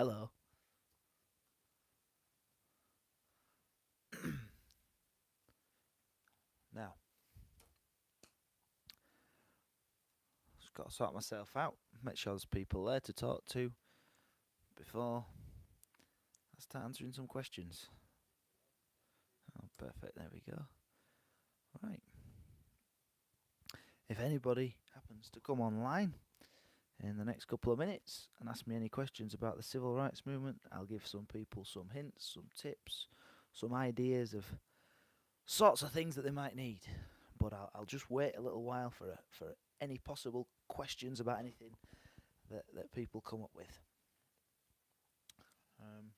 Hello. Now, just got to sort myself out. Make sure there's people there to talk to before I start answering some questions. Oh, perfect. There we go. Right. If anybody happens to come online in the next couple of minutes and ask me any questions about the civil rights movement, I'll give some people some hints, some tips, some ideas of sorts of things that they might need. But I'll just wait a little while for any possible questions about anything that people come up with. Um,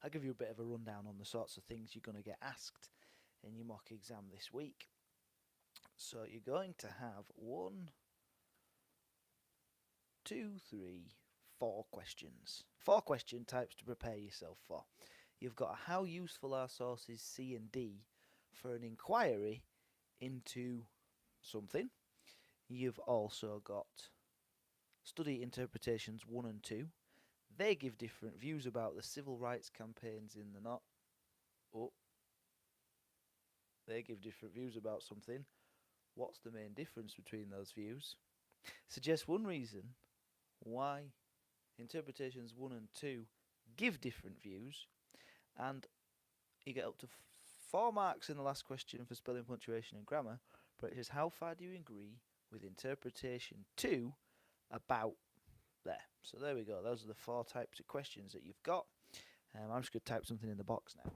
I'll give you a bit of a rundown on the sorts of things you're going to get asked in your mock exam this week. So you're going to have one, two, three, four questions. Four question types to prepare yourself for. You've got how useful are sources C and D for an inquiry into something. You've also got study interpretations 1 and 2. They give different views about the civil rights campaigns in the North. Oh, they give different views about something. What's the main difference between those views? Suggest one reason why interpretations 1 and 2 give different views, and you get up to 4 marks in the last question for spelling, punctuation, and grammar. But it says, how far do you agree with interpretation 2 about there? So there we go. Those are the 4 types of questions that you've got. I'm just going to type something in the box now.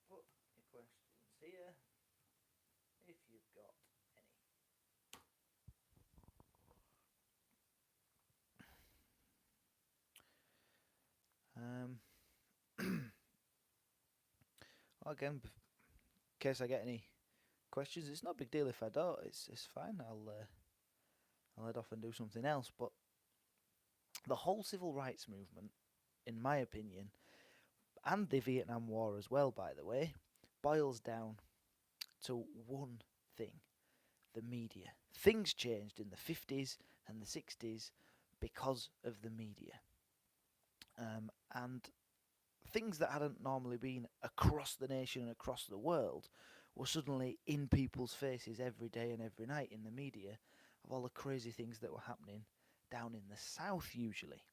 Put your questions here if you've got any. Well, again, in case I get any questions, it's not a big deal if I don't. It's fine. I'll head off and do something else. But the whole civil rights movement, in my opinion, and the Vietnam War as well, by the way, boils down to one thing: the media. Things changed in the 50s and the 60s because of the media. And things that hadn't normally been across the nation and across the world were suddenly in people's faces every day and every night in the media of all the crazy things that were happening down in the south usually.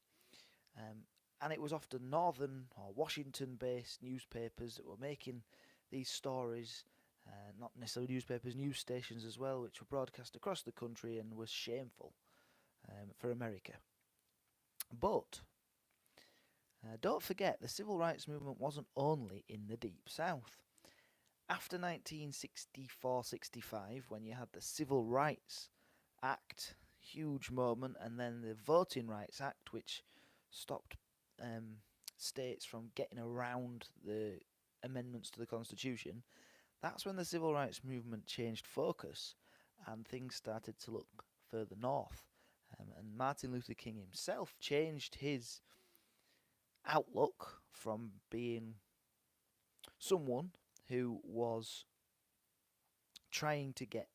And it was often northern or Washington based newspapers that were making these stories, not necessarily newspapers, news stations as well, which were broadcast across the country and was shameful for America. But don't forget, the civil rights movement wasn't only in the Deep South. After 1964-65, when you had the Civil Rights Act, huge moment, and then the Voting Rights Act, which stopped states from getting around the amendments to the Constitution, that's when the civil rights movement changed focus and things started to look further north. And Martin Luther King himself changed his outlook from being someone who was trying to get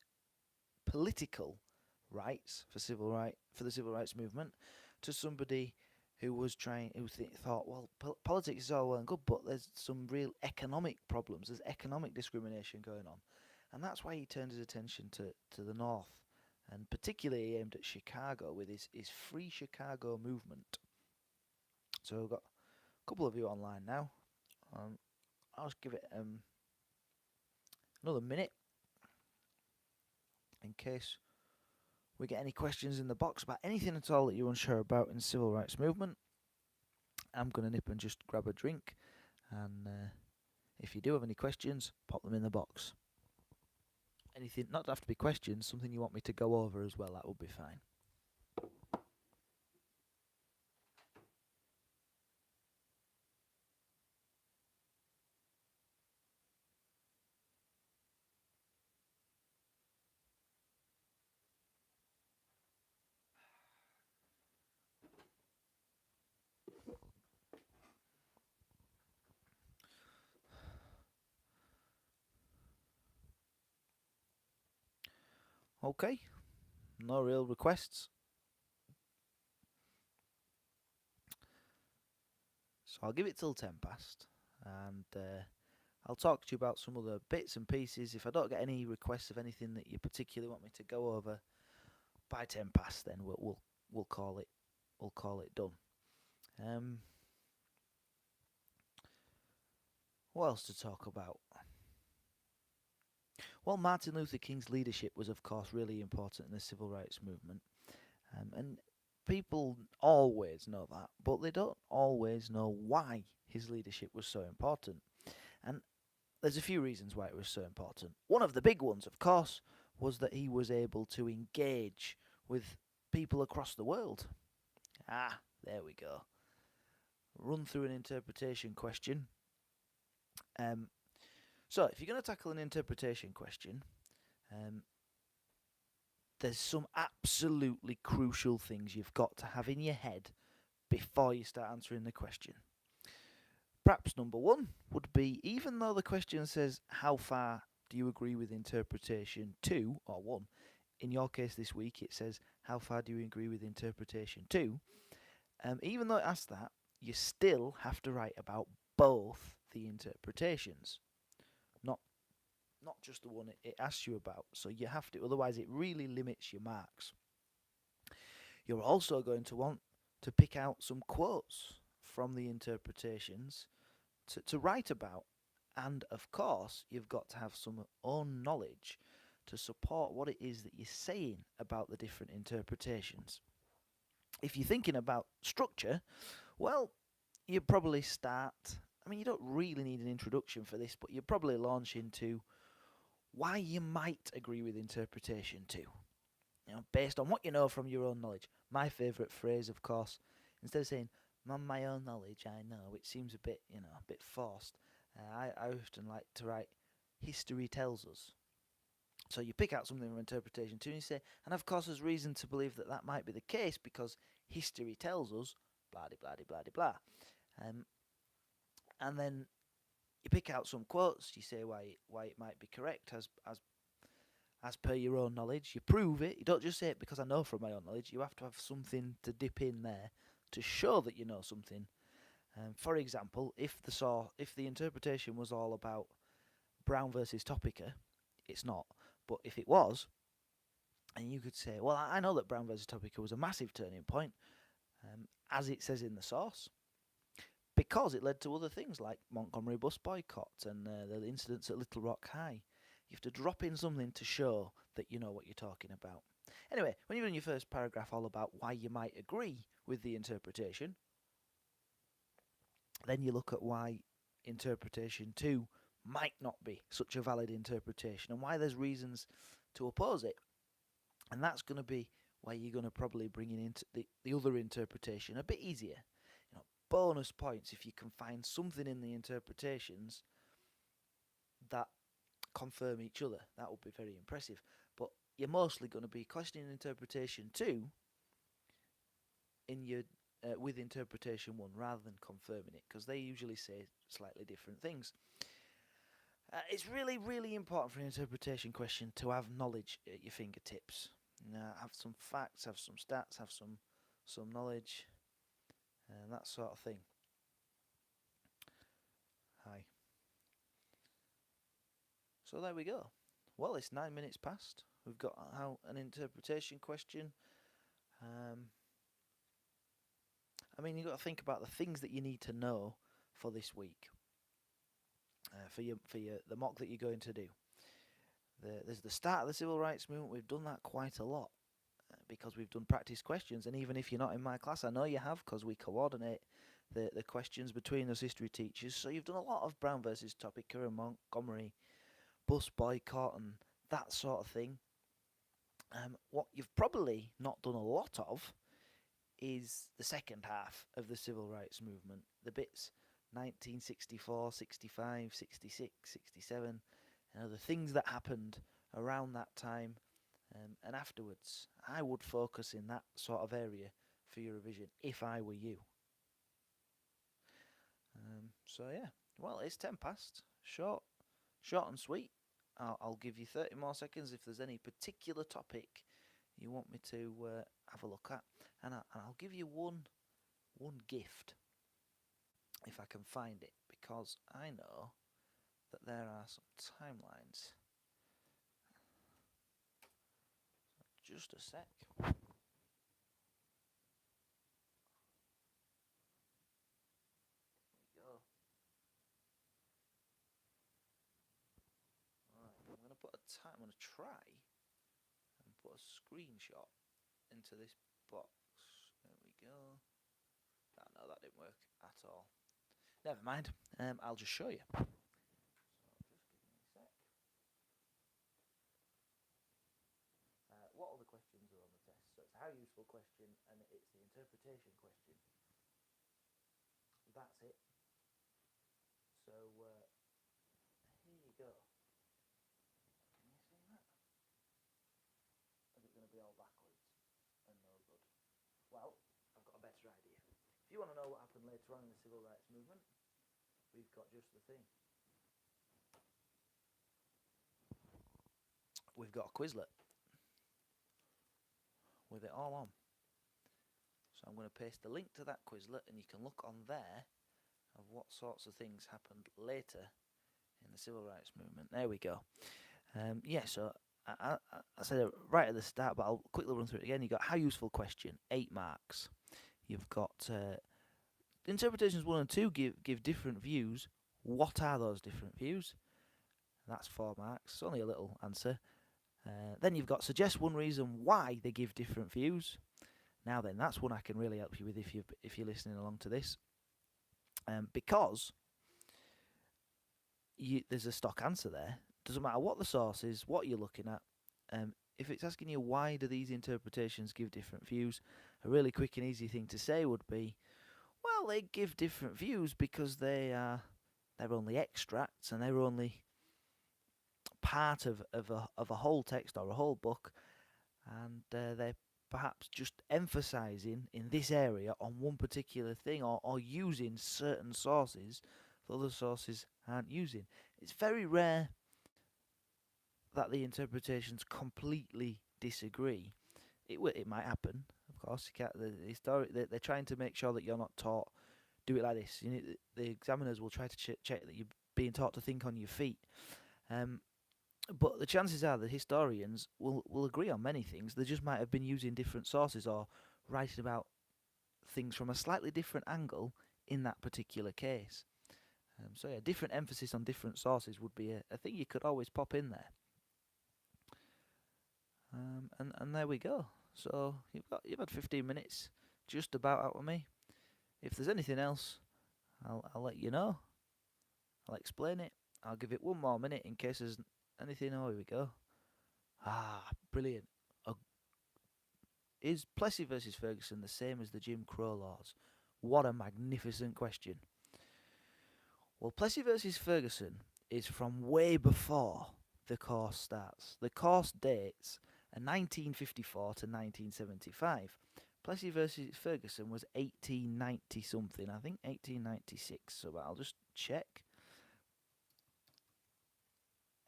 political rights for the civil rights movement to somebody who was thought, well, politics is all well and good, but there's some real economic problems. There's economic discrimination going on, and that's why he turned his attention to the north, and particularly aimed at Chicago with his Free Chicago movement. So we've got a couple of you online now. I'll just give it another minute in case we get any questions in the box about anything at all that you're unsure about in the civil rights movement. I'm going to nip and just grab a drink, and if you do have any questions, pop them in the box. Anything, not have to be questions, something you want me to go over as well, that would be fine. Okay, no real requests. So I'll give it till 10 past, and I'll talk to you about some other bits and pieces. If I don't get any requests of anything that you particularly want me to go over by 10 past, then we'll call it done. What else to talk about? Well, Martin Luther King's leadership was, of course, really important in the civil rights movement, and people always know that, but they don't always know why his leadership was so important. And there's a few reasons why it was so important. One of the big ones, of course, was that he was able to engage with people across the world. There we go. Run through an interpretation question. So, if you're going to tackle an interpretation question, there's some absolutely crucial things you've got to have in your head before you start answering the question. Perhaps number one would be, even though the question says, how far do you agree with interpretation 2 or 1? In your case this week it says, how far do you agree with interpretation 2? Even though it asks that, you still have to write about both the interpretations. Not just the one it asks you about. So you have to, otherwise it really limits your marks. You're also going to want to pick out some quotes from the interpretations to write about. And of course, you've got to have some own knowledge to support what it is that you're saying about the different interpretations. If you're thinking about structure, well, you probably start, you don't really need an introduction for this, but you probably launch into why you might agree with interpretation 2. Based on what you know from your own knowledge. My favourite phrase, of course, instead of saying, on my own knowledge, I know, which seems a bit forced, I often like to write, history tells us. So you pick out something from interpretation 2 and you say, and of course there's reason to believe that might be the case because history tells us, blah, blah, blah, blah, blah. And then you pick out some quotes, you say why it might be correct as per your own knowledge. You prove it. You don't just say it because I know from my own knowledge. You have to have something to dip in there to show that you know something. For example, if the interpretation was all about Brown versus Topeka, it's not. But if it was, and you could say, well, I know that Brown versus Topeka was a massive turning point, as it says in the source, because it led to other things like Montgomery bus boycott and the incidents at Little Rock High. You have to drop in something to show that you know what you're talking about. Anyway, when you're in your first paragraph all about why you might agree with the interpretation, then you look at why interpretation 2 might not be such a valid interpretation and why there's reasons to oppose it. And that's going to be where you're going to probably bring in into the other interpretation a bit easier. Bonus points if you can find something in the interpretations that confirm each other. That would be very impressive. But you're mostly going to be questioning interpretation 2 in your with interpretation 1 rather than confirming it, because they usually say slightly different things. It's really, really important for an interpretation question to have knowledge at your fingertips. Have some facts, have some stats, have some knowledge, and that sort of thing. Hi. So there we go. Well, it's 9 minutes past. We've got an interpretation question. You've got to think about the things that you need to know for this week. For the mock that you're going to do. There's the start of the civil rights movement. We've done that quite a lot because we've done practice questions. And even if you're not in my class, I know you have, because we coordinate the questions between us history teachers. So you've done a lot of Brown versus Topeka and Montgomery bus boycott and that sort of thing. What you've probably not done a lot of is the second half of the civil rights movement, the bits 1964, 65, 66, 67, the things that happened around that time and afterwards. I would focus in that sort of area for your revision if I were you. So yeah, well, it's 10 past. Short and sweet. I'll give you 30 more seconds if there's any particular topic you want me to have a look at, and I'll give you one gift. if I can find it, because I know that there are some timelines. Just a sec. There we go. Right, I'm going to put a time. I'm going to try and put a screenshot into this box. There we go. Oh, no, that didn't work at all. Never mind. I'll just show you. So just give me a sec. What other questions are on the test? So it's a how useful question, and it's the interpretation question. That's it. So here you go. Can you see that? Is it going to be all backwards and no good? Well, I've got a better idea. If you want to know what happened later on in the civil rights movement, we've got just the thing. We've got a Quizlet with it all on. So I'm going to paste the link to that Quizlet, and you can look on there of what sorts of things happened later in the civil rights movement. There we go. So I said it right at the start, but I'll quickly run through it again. You've got how useful question, 8 marks. You've got interpretations 1 and 2 give different views. What are those different views? That's 4 marks. It's only a little answer. Then you've got suggest one reason why they give different views. Now then, that's one I can really help you with if you're listening along to this, because there's a stock answer there. Doesn't matter what the source is, what you're looking at. If it's asking you why do these interpretations give different views, a really quick and easy thing to say would be, well, they give different views because they're only extracts and they're only part of a whole text or a whole book, and they're perhaps just emphasising in this area on one particular thing, or using certain sources that other sources aren't using. It's very rare that the interpretations completely disagree. It might happen, of course. They're trying to make sure that you're not taught do it like this. The examiners will try to check that you're being taught to think on your feet. But the chances are that historians will agree on many things. They just might have been using different sources or writing about things from a slightly different angle in that particular case. Different emphasis on different sources would be a thing you could always pop in there. And there we go. So you've had 15 minutes just about out of me. If there's anything else, I'll let you know. I'll explain it. I'll give it one more minute in case there's anything. Oh, here we go. Brilliant. Is Plessy versus Ferguson the same as the Jim Crow laws? What a magnificent question. Well, Plessy versus Ferguson is from way before the course starts. The course dates 1954 to 1975. Plessy versus Ferguson was 1890 something, I think 1896. So I'll just check.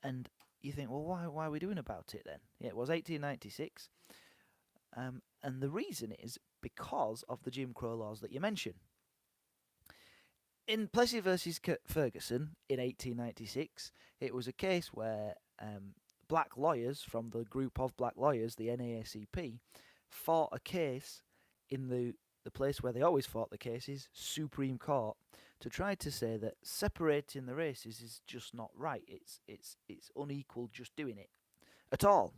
And you think, well, why are we doing about it then? Yeah, it was 1896. And the reason is because of the Jim Crow laws that you mentioned. In Plessy versus Ferguson in 1896, it was a case where black lawyers from the group of black lawyers, the NAACP, fought a case in the place where they always fought the cases, Supreme Court, to try to say that separating the races is just not right. It's unequal just doing it at all.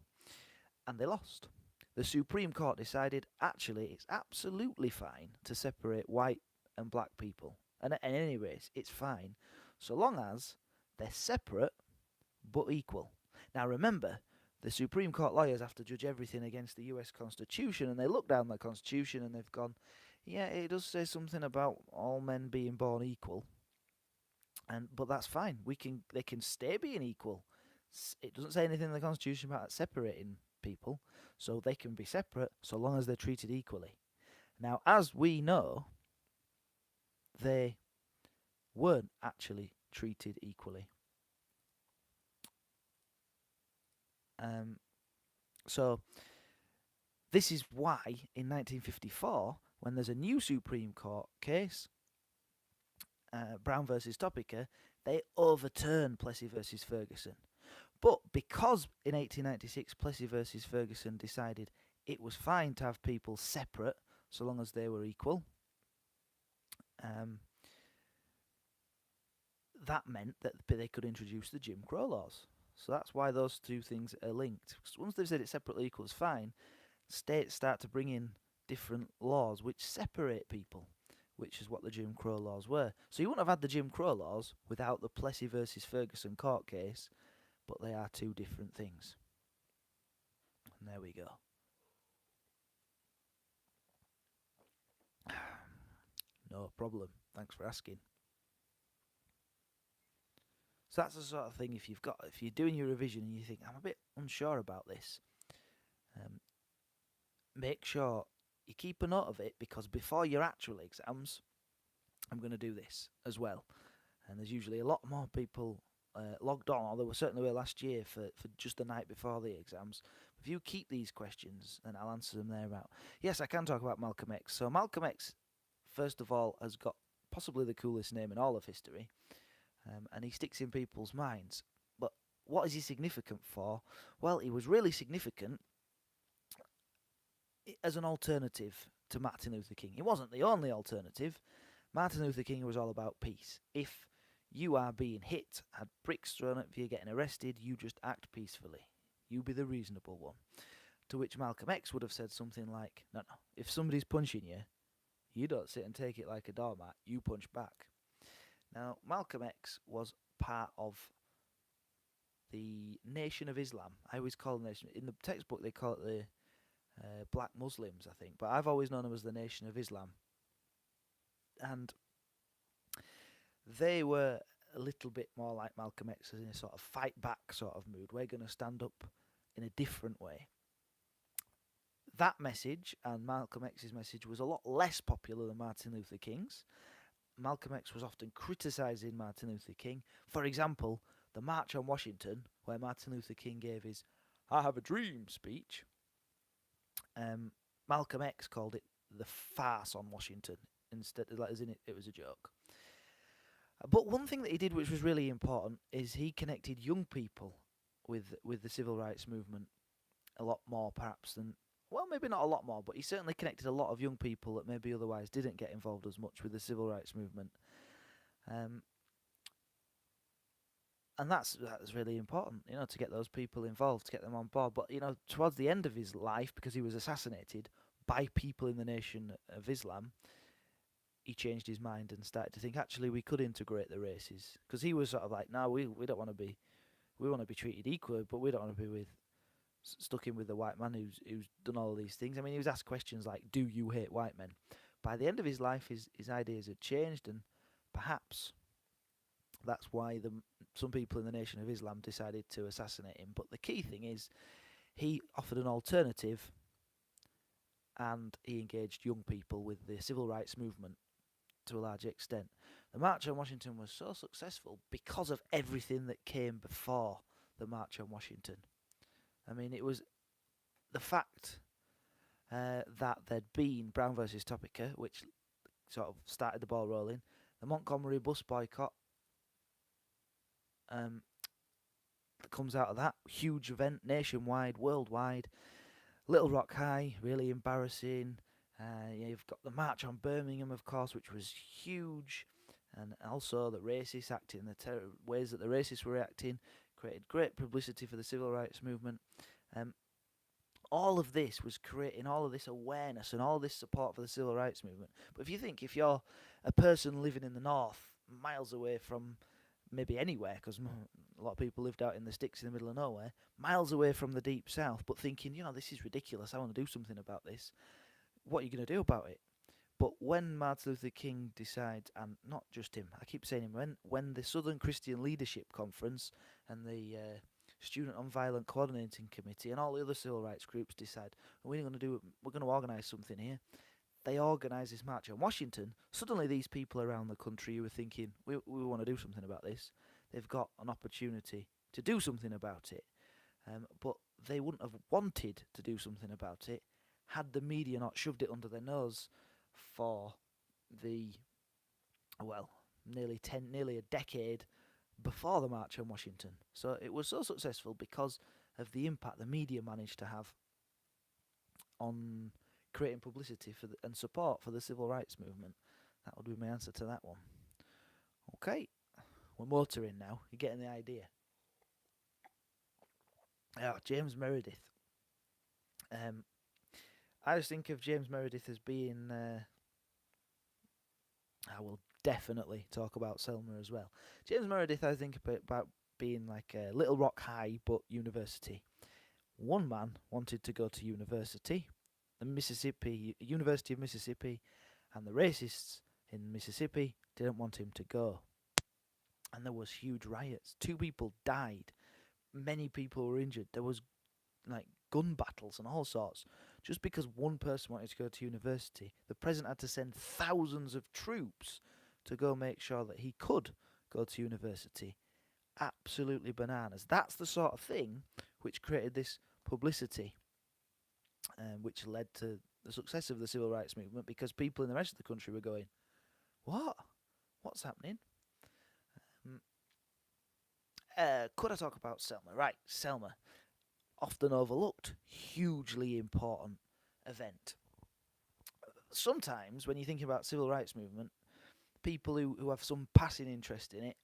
And they lost. The Supreme Court decided actually it's absolutely fine to separate white and black people. And at any race, it's fine, so long as they're separate but equal. Now remember, the Supreme Court lawyers have to judge everything against the US Constitution, and they look down the Constitution and they've gone, yeah, it does say something about all men being born equal, but that's fine. They can stay being equal. It doesn't say anything in the Constitution about separating people, so they can be separate so long as they're treated equally. Now, as we know, they weren't actually treated equally. So this is why in 1954, when there's a new Supreme Court case, Brown versus Topeka, they overturned Plessy versus Ferguson. But because in 1896 Plessy versus Ferguson decided it was fine to have people separate so long as they were equal, um, that meant that they could introduce the Jim Crow laws. So that's why those two things are linked. Once they've said it separately equals fine, states start to bring in different laws which separate people, which is what the Jim Crow laws were. So you wouldn't have had the Jim Crow laws without the Plessy versus Ferguson court case, but they are two different things. And there we go. No problem. Thanks for asking. So that's the sort of thing. If you're doing your revision and you think I'm a bit unsure about this, make sure you keep a note of it, because before your actual exams, I'm going to do this as well. And there's usually a lot more people logged on, or there were certainly were last year for just the night before the exams. If you keep these questions, then I'll answer them there out. Yes, I can talk about Malcolm X. So Malcolm X, first of all, has got possibly the coolest name in all of history, and he sticks in people's minds. But what is he significant for? Well, he was really significant as an alternative to Martin Luther King. He wasn't the only alternative. Martin Luther King was all about peace. If you are being hit, had bricks thrown at you, getting arrested, you just act peacefully. You be the reasonable one. To which Malcolm X would have said something like, no, if somebody's punching you, you don't sit and take it like a doormat, you punch back. Now, Malcolm X was part of the Nation of Islam. I always call the nation, in the textbook they call it the Black Muslims, I think, but I've always known them as the Nation of Islam. And they were a little bit more like Malcolm X, in a sort of fight back sort of mood. We're going to stand up in a different way. That message and Malcolm X's message was a lot less popular than Martin Luther King's. Malcolm X was often criticising Martin Luther King. For example, the March on Washington, where Martin Luther King gave his "I Have a Dream" speech. Malcolm X called it the farce on Washington, instead of, as in it was a joke. But one thing that he did which was really important is he connected young people with the civil rights movement a lot more perhaps than, well, maybe not a lot more, but he certainly connected a lot of young people that maybe otherwise didn't get involved as much with the civil rights movement. And that's really important, to get those people involved, to get them on board. But, towards the end of his life, because he was assassinated by people in the Nation of Islam, he changed his mind and started to think, actually, we could integrate the races. Because he was sort of like, no, we don't want to be, we want to be treated equally, but we don't want to be stuck in with the white man who's done all of these things. I mean, he was asked questions like, do you hate white men? By the end of his life, his ideas had changed, and perhaps that's why some people in the Nation of Islam decided to assassinate him. But the key thing is, he offered an alternative, and he engaged young people with the civil rights movement to a large extent. The March on Washington was so successful because of everything that came before the March on Washington. I mean, it was the fact that there'd been Brown versus Topeka, which sort of started the ball rolling, the Montgomery bus boycott that comes out of that, huge event, nationwide, worldwide. Little Rock High, really embarrassing. You've got the March on Birmingham, of course, which was huge, and also the racists acting, the ways that the racists were acting, created great publicity for the civil rights movement. All of this was creating all of this awareness and all this support for the civil rights movement. But if you're a person living in the north, miles away from maybe anywhere, because a lot of people lived out in the sticks in the middle of nowhere, miles away from the deep south, but thinking, this is ridiculous, I want to do something about this, what are you going to do about it? But when Martin Luther King decides, and not just him, I keep saying him, when the Southern Christian Leadership Conference and the Student Nonviolent Coordinating Committee and all the other civil rights groups decide, we're going to organise something here, they organise this March on Washington, suddenly these people around the country who are thinking, we want to do something about this, they've got an opportunity to do something about it. But they wouldn't have wanted to do something about it had the media not shoved it under their nose for the nearly a decade before the March on Washington. So it was so successful because of the impact the media managed to have on creating publicity and support for the civil rights movement. That would be my answer to that one. Okay, we're motoring now. You're getting the idea. James Meredith. I just think of James Meredith as being. I will definitely talk about Selma as well. James Meredith, I think about being like a Little Rock High but university. One man wanted to go to university, the University of Mississippi, and the racists in Mississippi didn't want him to go. And there was huge riots. 2 people died. Many people were injured. There was like gun battles and all sorts. Just because one person wanted to go to university, the president had to send thousands of troops to go make sure that he could go to university. Absolutely bananas. That's the sort of thing which created this publicity, which led to the success of the civil rights movement, because people in the rest of the country were going, what? What's happening? Could I talk about Selma? Right, Selma. Often overlooked, hugely important event. Sometimes when you're thinking about civil rights movement, people who have some passing interest in it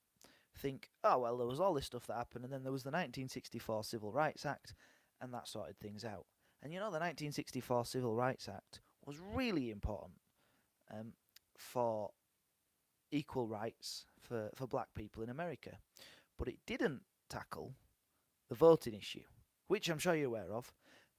think, oh, well, there was all this stuff that happened, and then there was the 1964 Civil Rights Act, and that sorted things out. And you know, the 1964 Civil Rights Act was really important for equal rights for black people in America. But it didn't tackle the voting issue, which I'm sure you're aware of.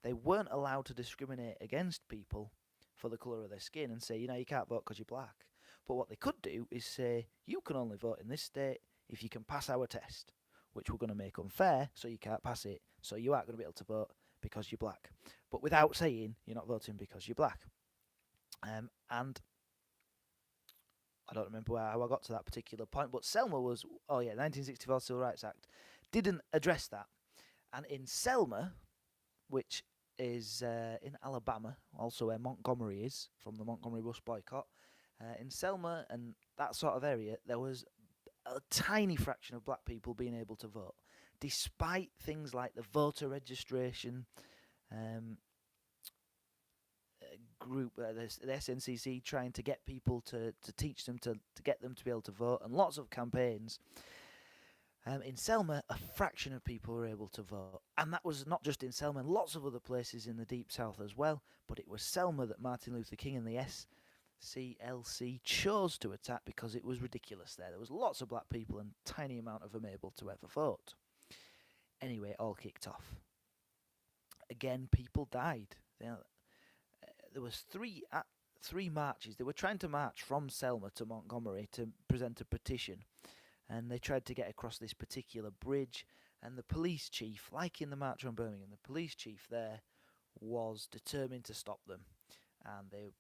They weren't allowed to discriminate against people for the colour of their skin and say, you can't vote because you're black. But what they could do is say, you can only vote in this state if you can pass our test, which we're going to make unfair, so you can't pass it, so you aren't going to be able to vote because you're black. But without saying you're not voting because you're black. And I don't remember how I got to that particular point, but Selma was, 1964 Civil Rights Act didn't address that. And in Selma, which is in Alabama, also where Montgomery is, from the Montgomery bus boycott, in Selma and that sort of area, there was a tiny fraction of black people being able to vote, despite things like the voter registration group, the SNCC trying to get people to teach them to get them to be able to vote, and lots of campaigns. In Selma, a fraction of people were able to vote. And that was not just in Selma, lots of other places in the Deep South as well. But it was Selma that Martin Luther King and the SCLC chose to attack because it was ridiculous there. There was lots of black people and a tiny amount of them able to ever vote. Anyway, it all kicked off. Again, people died. There was three marches. They were trying to march from Selma to Montgomery to present a petition. And they tried to get across this particular bridge, and the police chief, like in the March on Birmingham, the police chief there was determined to stop them. And the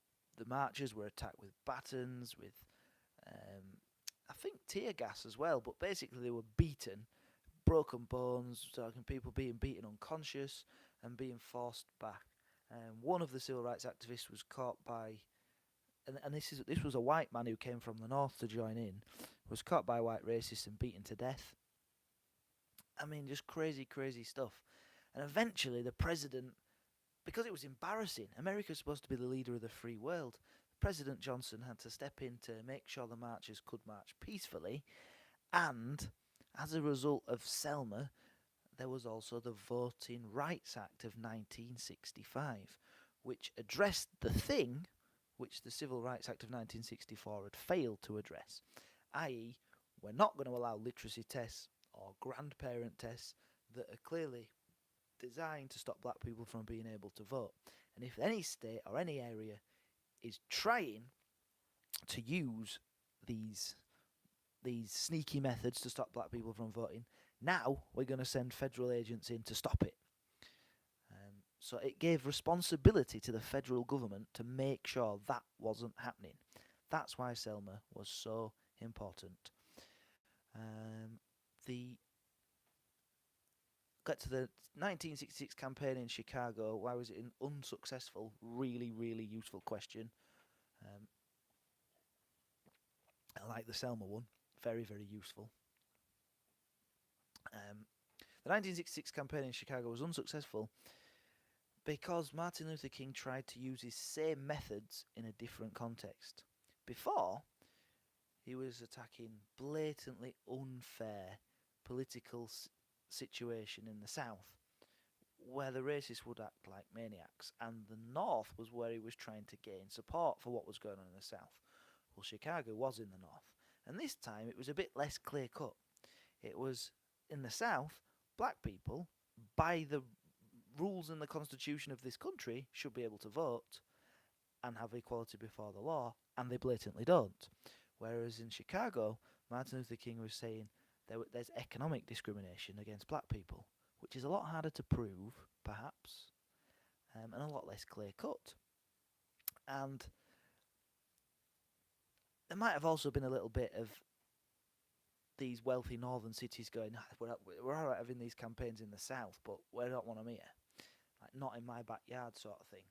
marchers were attacked with batons, with I think tear gas as well, but basically they were beaten, broken bones, talking people being beaten unconscious and being forced back. One of the civil rights activists was caught by, and this was a white man who came from the north to join in, was caught by white racists and beaten to death. I mean, just crazy, crazy stuff. And eventually the president, because it was embarrassing, America was supposed to be the leader of the free world, President Johnson had to step in to make sure the marchers could march peacefully. And as a result of Selma, there was also the Voting Rights Act of 1965, which addressed the thing which the Civil Rights Act of 1964 had failed to address, i.e., we're not going to allow literacy tests or grandparent tests that are clearly designed to stop black people from being able to vote. And if any state or any area is trying to use these sneaky methods to stop black people from voting, now we're going to send federal agents in to stop it. So it gave responsibility to the federal government to make sure that wasn't happening. That's why Selma was so important. Got to the 1966 campaign in Chicago. Why was it unsuccessful? Really, really useful question. like the Selma one. Very, very useful. The 1966 campaign in Chicago was unsuccessful because Martin Luther King tried to use his same methods in a different context. Before, he was attacking blatantly unfair political situation in the South, where the racists would act like maniacs, and the North was where he was trying to gain support for what was going on in the South. Well, Chicago was in the North, and this time it was a bit less clear cut. It was in the South, black people, by the rules in the Constitution of this country, should be able to vote and have equality before the law, and they blatantly don't. Whereas in Chicago, Martin Luther King was saying there's economic discrimination against black people, which is a lot harder to prove, perhaps, and a lot less clear cut. And there might have also been a little bit of these wealthy northern cities going, we're all right having these campaigns in the south, but we don't want them here. Like, not in my backyard sort of thing.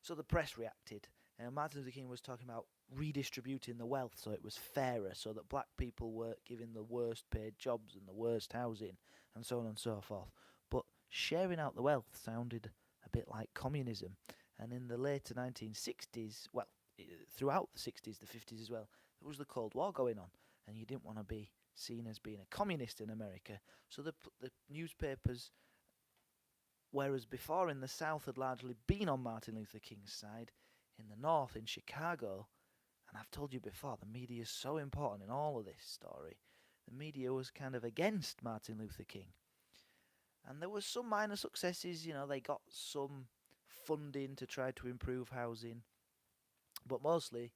So the press reacted. Martin Luther King was talking about redistributing the wealth so it was fairer, so that black people weren't given the worst paid jobs and the worst housing, and so on and so forth. But sharing out the wealth sounded a bit like communism. And in the later 1960s, well, throughout the 60s, the 50s as well, there was the Cold War going on, and you didn't want to be seen as being a communist in America. So the newspapers, whereas before in the South had largely been on Martin Luther King's side, in the North, in Chicago, and I've told you before, the media is so important in all of this story, the media was kind of against Martin Luther King. And there was some minor successes, they got some funding to try to improve housing, but mostly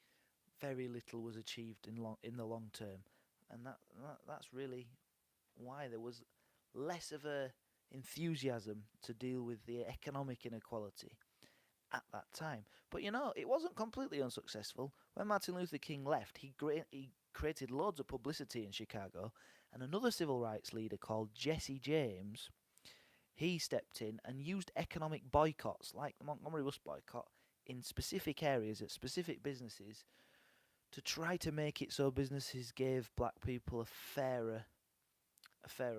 very little was achieved in the long term. And that's really why there was less of a enthusiasm to deal with the economic inequality at that time. But it wasn't completely unsuccessful. When Martin Luther King left, he created loads of publicity in Chicago, and another civil rights leader called Jesse James, he stepped in and used economic boycotts, like the Montgomery bus boycott, in specific areas at specific businesses to try to make it so businesses gave black people a fairer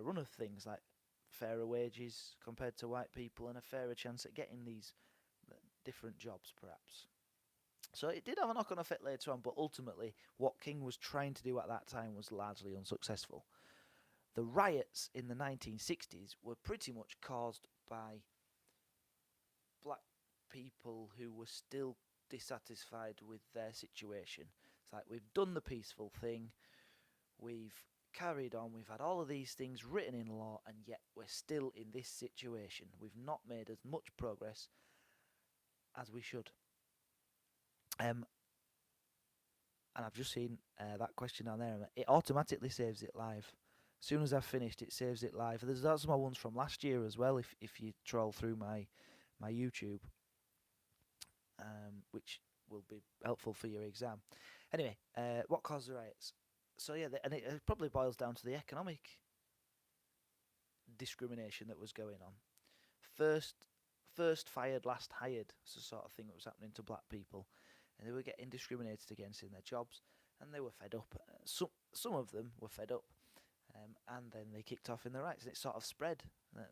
run of things, like fairer wages compared to white people and a fairer chance at getting these different jobs, perhaps. So it did have a knock-on effect later on, but ultimately what King was trying to do at that time was largely unsuccessful. The riots in the 1960s were pretty much caused by black people who were still dissatisfied with their situation. It's like, we've done the peaceful thing, we've carried on, we've had all of these things written in law, and yet we're still in this situation. We've not made as much progress as we should. And I've just seen that question down there. It automatically saves it live. As soon as I've finished, it saves it live. There's some more ones from last year as well, if you troll through my YouTube, which will be helpful for your exam. Anyway, what caused the riots? So yeah, and it probably boils down to the economic discrimination that was going on. First fired, last hired. It's the sort of thing that was happening to black people, and they were getting discriminated against in their jobs, and they were fed up. Some of them were fed up, and then they kicked off in the riots, and it sort of spread.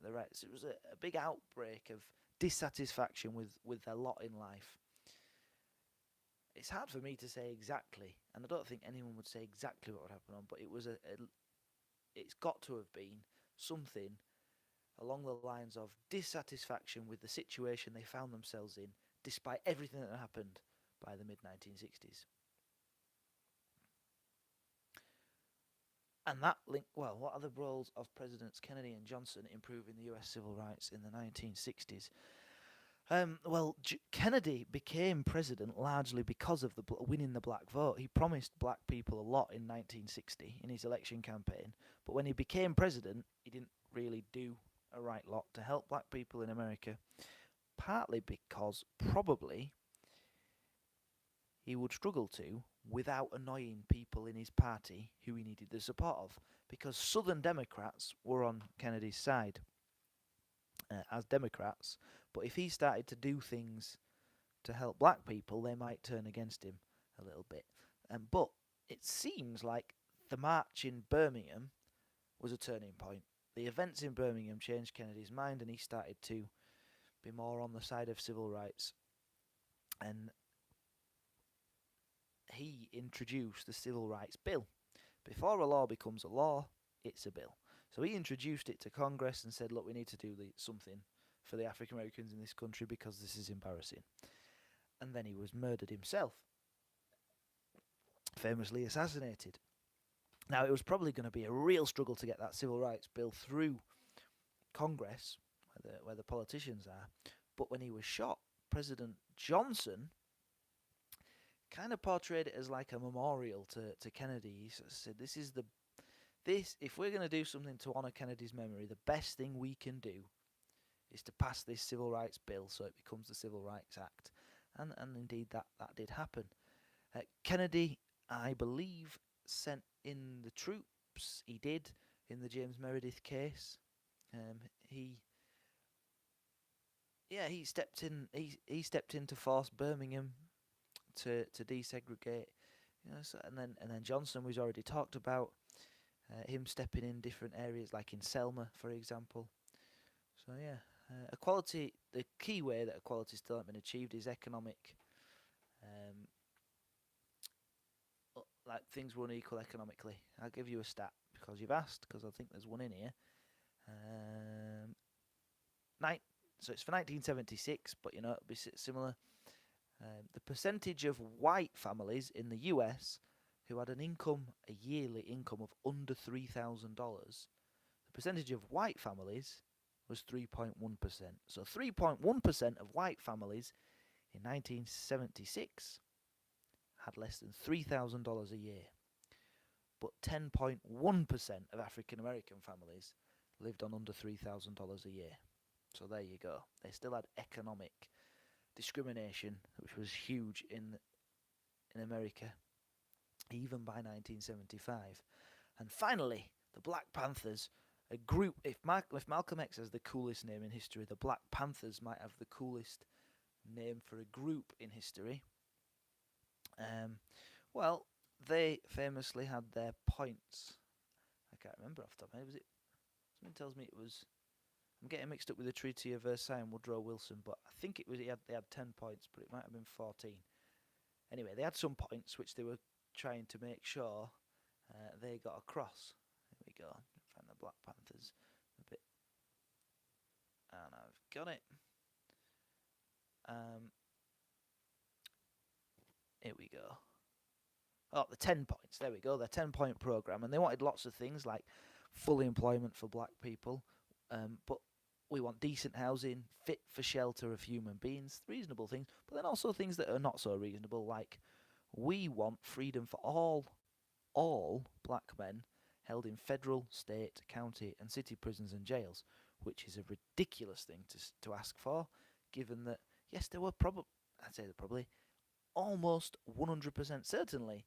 The riots. It was a big outbreak of dissatisfaction with their lot in life. It's hard for me to say exactly, and I don't think anyone would say exactly what would happen on, but it was it's got to have been something along the lines of dissatisfaction with the situation they found themselves in, despite everything that happened by the mid-1960s. And that link, well, what are the roles of Presidents Kennedy and Johnson improving the US civil rights in the 1960s? Kennedy became president largely because of winning the black vote. He promised black people a lot in 1960 in his election campaign, but when he became president, he didn't really do a right lot to help black people in America, partly because probably he would struggle to without annoying people in his party who he needed the support of, because Southern Democrats were on Kennedy's side as Democrats, but if he started to do things to help black people, they might turn against him a little bit. But it seems like the march in Birmingham was a turning point. The events in Birmingham changed Kennedy's mind, and he started to be more on the side of civil rights. And he introduced the Civil Rights Bill. Before a law becomes a law, it's a bill. So he introduced it to Congress and said, look, we need to do something for the African Americans in this country because this is embarrassing. And then he was murdered himself, famously assassinated. Now, it was probably going to be a real struggle to get that Civil Rights Bill through Congress, where the politicians are. But when he was shot, President Johnson kind of portrayed it as like a memorial to Kennedy. He said, if we're going to do something to honour Kennedy's memory, the best thing we can do is to pass this Civil Rights Bill so it becomes the Civil Rights Act. And indeed that did happen. Kennedy, I believe, sent in the troops. He did in the James Meredith case. He stepped in. He stepped in to force Birmingham to desegregate. And then Johnson, we've already talked about him stepping in different areas, like in Selma, for example. So equality. The key way that equality still hasn't been achieved is economic. Like things were unequal economically. I'll give you a stat because you've asked, because I think there's one in here. So it's for 1976, but it'll be similar. The percentage of white families in the US who had a yearly income of under $3,000, the percentage of white families was 3.1%. So 3.1% of white families in 1976 had less than $3,000 a year. But 10.1% of African American families lived on under $3,000 a year. So there you go. They still had economic discrimination, which was huge in America, even by 1975. And finally, the Black Panthers, a group. If Malcolm X has the coolest name in history, the Black Panthers might have the coolest name for a group in history. Well, they famously had their points. I can't remember off the top of my head. Was it? Someone tells me it was. I'm getting mixed up with the Treaty of Versailles and Woodrow Wilson, but I think it was. They had 10 points, but it might have been 14. Anyway, they had some points which they were trying to make sure they got across. Here we go. Find the Black Panthers a bit, and I've got it. Here we go. Oh, the 10 points. There we go. Their 10-point program, and they wanted lots of things like full employment for black people, but we want decent housing, fit for shelter of human beings, reasonable things, but then also things that are not so reasonable, like we want freedom for all black men held in federal, state, county, and city prisons and jails, which is a ridiculous thing to ask for, given that yes, there were probably almost 100% certainly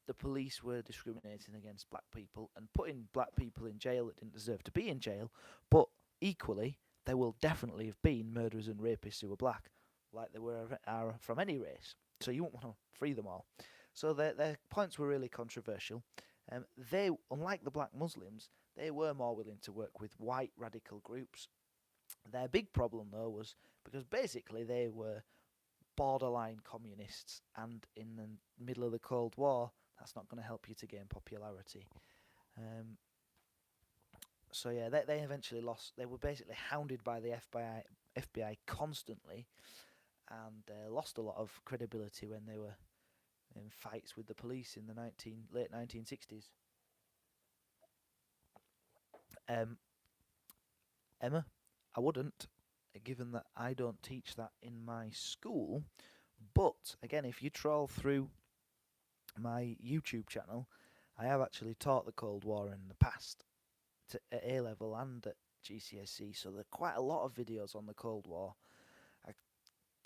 the police were discriminating against black people and putting black people in jail that didn't deserve to be in jail, but equally there will definitely have been murderers and rapists who were black, like there are from any race. So you won't want to free them all. So their points were really controversial. They, unlike the black Muslims, they were more willing to work with white radical groups. Their big problem, though, was because basically they were borderline communists, and in the middle of the Cold War, that's not going to help you to gain popularity. So yeah, they eventually lost. They were basically hounded by the FBI constantly, and lost a lot of credibility when they were in fights with the police in the late 1960s. Emma, I wouldn't, given that I don't teach that in my school. But again, if you troll through my YouTube channel, I have actually taught the Cold War in the past at A level and at GCSE. So there are quite a lot of videos on the Cold War. I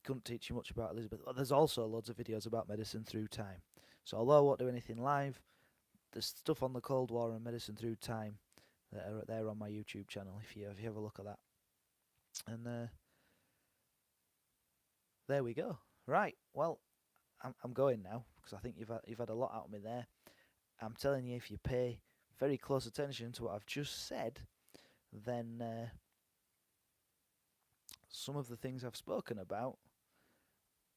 couldn't teach you much about Elizabeth. There's also loads of videos about medicine through time. So although I won't do anything live, there's stuff on the Cold War and medicine through time that are there on my YouTube channel. If you have a look at that, and there we go. Right. Well, I'm going now because I think you've had a lot out of me there. I'm telling you, if you pay very close attention to what I've just said, then some of the things I've spoken about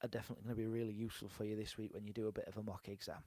are definitely going to be really useful for you this week when you do a bit of a mock exam.